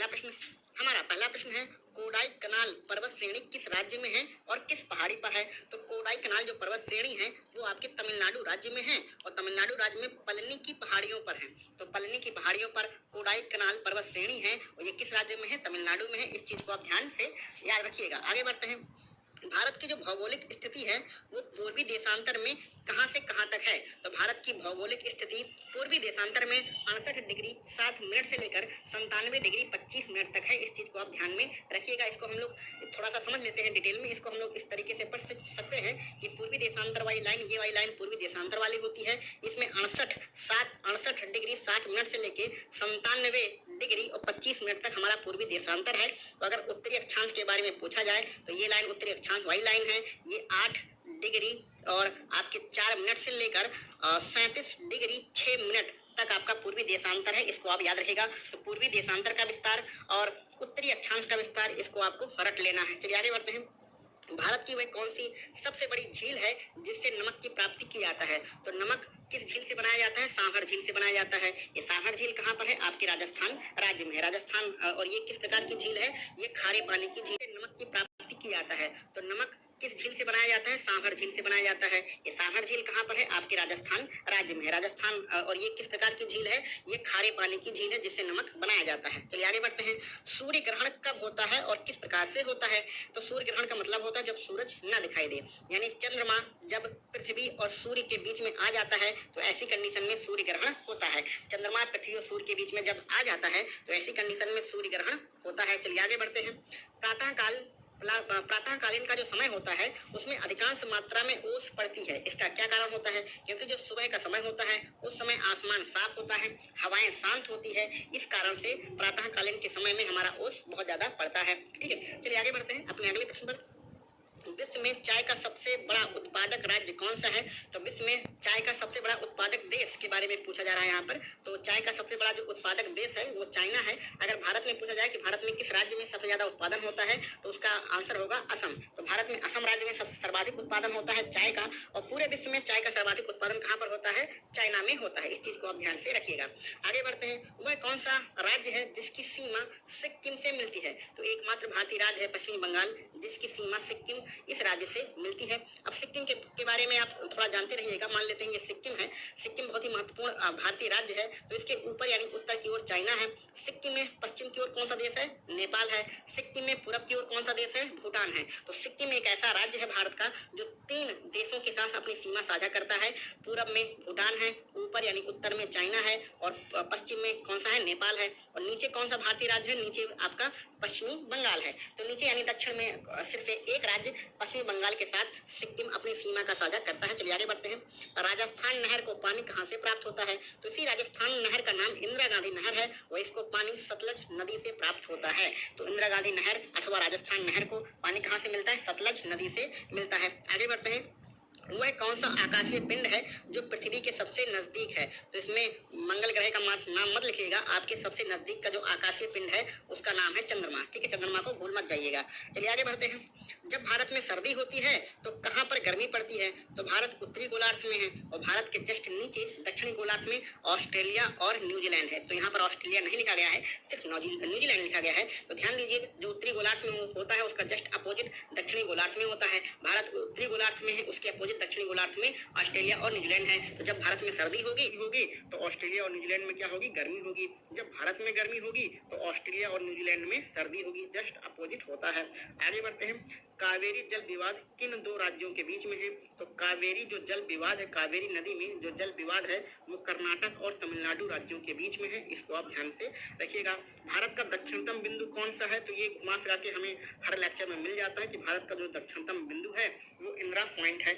पहला प्रश्न हमारा पहला प्रश्न है कोडाई कनाल पर्वत श्रेणी किस राज्य में है और किस पहाड़ी पर है। तो कोडाई कनाल जो पर्वत श्रेणी है वो आपके तमिलनाडु राज्य में है और तमिलनाडु राज्य में पलनी की पहाड़ियों पर है। तो पलनी की पहाड़ियों पर कोडाई कनाल पर्वत श्रेणी है और ये किस राज्य में है, तमिलनाडु में है। इस चीज को आप ध्यान से याद रखिएगा। आगे बढ़ते हैं। भारत की जो भौगोलिक स्थिति है वो पूर्वी देशांतर में कहां से कहां तक है। तो भारत की भौगोलिक स्थिति पूर्वी देशांतर में 68 डिग्री 7 मिनट से लेकर 97 डिग्री 25 मिनट तक है। इस चीज को आप ध्यान में रखिएगा। इसको हम लोग थोड़ा सा समझ लेते हैं डिटेल में। इसको हम लोग इस तरीके से पढ़ सकते हैं कि पूर्वी देशांतर वाली लाइन, ये वाली लाइन पूर्वी देशांतर वाली होती है। इसमें 68 डिग्री 7 मिनट से लेके 97 डिग्री और 25 मिनट तक हमारा पूर्वी देशांतर है। तो अगर उत्तरी अक्षांश के बारे में पूछा जाए तो ये लाइन उत्तरी अक्षांश वाली लाइन है। ये 8 डिग्री और आपके 4 मिनट से लेकर 37 डिग्री 6 मिनट तक आपका पूर्वी देशांतर है। इसको आप याद रखिएगा। तो पूर्वी देशांतर का विस्तार और उत्तरी अक्षांश का विस्तार, इसको आपको रट लेना है। चलिए आगे बढ़ते हैं। भारत की वह कौन सी सबसे बड़ी झील है जिससे नमक की प्राप्ति की जाता है। तो नमक किस झील से बनाया जाता है, सांभर झील से बनाया जाता है। ये सांभर झील कहाँ पर है, आपके राजस्थान राज्य में है। राजस्थान। और ये किस प्रकार की झील है, ये खारे पानी की झील है। नमक की प्राप्ति की जाता है। तो नमक किस झील से बनाया जाता है, सांभर झील से बनाया जाता है। ये सांभर झील कहाँ पर है, आपके राजस्थान राज्य में है। राजस्थान। और ये किस प्रकार की झील है, ये खारे पानी की झील है जिससे नमक बनाया जाता है। चलिए आगे बढ़ते हैं। सूर्य ग्रहण कब होता है और किस प्रकार से होता है। तो सूर्य ग्रहण का मतलब होता है जब सूरज न दिखाई दे, यानी चंद्रमा जब पृथ्वी और सूर्य के बीच में आ जाता है तो ऐसी कंडीशन में सूर्य ग्रहण होता है। चंद्रमा पृथ्वी और सूर्य के बीच में जब आ जाता है तो ऐसी कंडीशन में सूर्य ग्रहण होता है। चलिए आगे बढ़ते हैं। प्रातःकालीन का जो समय होता है उसमें अधिकांश मात्रा में ओस पड़ती है। इसका क्या कारण होता है, क्योंकि जो सुबह का समय होता है उस समय आसमान साफ होता है, हवाएं शांत होती है। इस कारण से प्रातःकालीन के समय में हमारा ओस बहुत ज्यादा पड़ता है। ठीक है, चलिए आगे बढ़ते हैं अपने अगले प्रश्न पर। विश्व में चाय का सबसे बड़ा उत्पादक राज्य कौन सा है। तो विश्व में चाय का सबसे बड़ा उत्पादक देश के बारे में पूछा जा रहा है यहाँ पर। तो चाय का सबसे बड़ा जो उत्पादक देश है वो चाइना है। अगर भारत में पूछा जाए कि भारत में किस राज्य में सबसे ज्यादा उत्पादन होता है तो उसका आंसर होगा असम। तो भारत में असम राज्य में सर्वाधिक उत्पादन होता है चाय का। और पूरे विश्व में चाय का सर्वाधिक उत्पादन कहाँ पर होता है, चाइना में होता है। इस चीज को आप ध्यान से रखिएगा। आगे बढ़ते हैं। वह कौन सा राज्य है जिसकी सीमा सिक्किम से मिलती है। तो एकमात्र भारतीय राज्य है पश्चिम बंगाल जिसकी सीमा सिक्किम इस राज्य से मिलती है। अब सिक्किम के बारे में आप थोड़ा जानते रहिएगा। मान लेते हैं ये सिक्किम है। सिक्किम बहुत ही महत्वपूर्ण भारतीय राज्य है। तो इसके ऊपर यानी उत्तर की ओर चाइना है। सिक्किम में पश्चिम की ओर कौन सा देश है, नेपाल है। सिक्किम में पूरब की ओर कौन सा देश है, भूटान है। तो सिक्किम एक ऐसा राज्य है भारत का जो 3 देशों के साथ अपनी सीमा साझा करता है। पूरब में भूटान है, ऊपर यानी उत्तर में चाइना है और पश्चिम में कौन सा है, नेपाल है। और नीचे कौन सा भारतीय राज्य है, नीचे आपका पश्चिमी बंगाल है। तो नीचे यानी दक्षिण में सिर्फ एक राज्य पश्चिमी बंगाल के साथ सिक्किम अपनी सीमा का साझा करता है। चलिए आगे बढ़ते हैं। राजस्थान नहर को पानी कहां से प्राप्त होता है। तो इसी राजस्थान नहर का नाम इंदिरा गांधी नहर है और इसको पानी सतलज नदी से प्राप्त होता है। तो इंदिरा गांधी नहर अथवा राजस्थान नहर को पानी कहां से मिलता है, सतलज नदी से मिलता है। आगे बढ़ते हैं। वह कौन सा आकाशीय पिंड है जो पृथ्वी के सबसे नजदीक है। तो इसमें मंगल ग्रह का नाम मत लिखिएगा। आपके सबसे नजदीक का जो आकाशीय पिंड है उसका नाम है चंद्रमा। ठीक है, चंद्रमा को भूल मत जाइएगा। चलिए आगे बढ़ते हैं। जब भारत में सर्दी होती है तो कहाँ पर गर्मी पड़ती है। तो भारत उत्तरी गोलार्ध में है और भारत के जस्ट नीचे दक्षिणी गोलार्ध में ऑस्ट्रेलिया और न्यूजीलैंड है। तो यहाँ पर ऑस्ट्रेलिया नहीं लिखा गया है, सिर्फ न्यूजीलैंड लिखा गया है। तो ध्यान दीजिए, जो उत्तरी गोलार्ध में होता है उसका जस्ट अपोजिट दक्षिणी गोलार्ध में होता है। भारत उत्तरी गोलार्ध में है, उसके अपोजिट दक्षिणी गोलार्ध में ऑस्ट्रेलिया और न्यूजीलैंड है। तो जब भारत में सर्दी होगी तो ऑस्ट्रेलिया और न्यूजीलैंड में क्या होगी, गर्मी होगी। जब भारत में गर्मी होगी तो ऑस्ट्रेलिया और न्यूजीलैंड में सर्दी होगी। जस्ट अपोजिट होता है। आगे बढ़ते हैं। कावेरी जल विवाद किन 2 राज्यों के बीच में है। तो कावेरी जो जल विवाद है, कावेरी नदी में जो जल विवाद है वो कर्नाटक और तमिलनाडु राज्यों के बीच में है। इसको आप ध्यान से रखिएगा। भारत का दक्षिणतम बिंदु कौन सा है। तो ये घुमा फिरा के हमें हर लेक्चर में मिल जाता है कि भारत का जो दक्षिणतम बिंदु है वो इंदिरा पॉइंट है।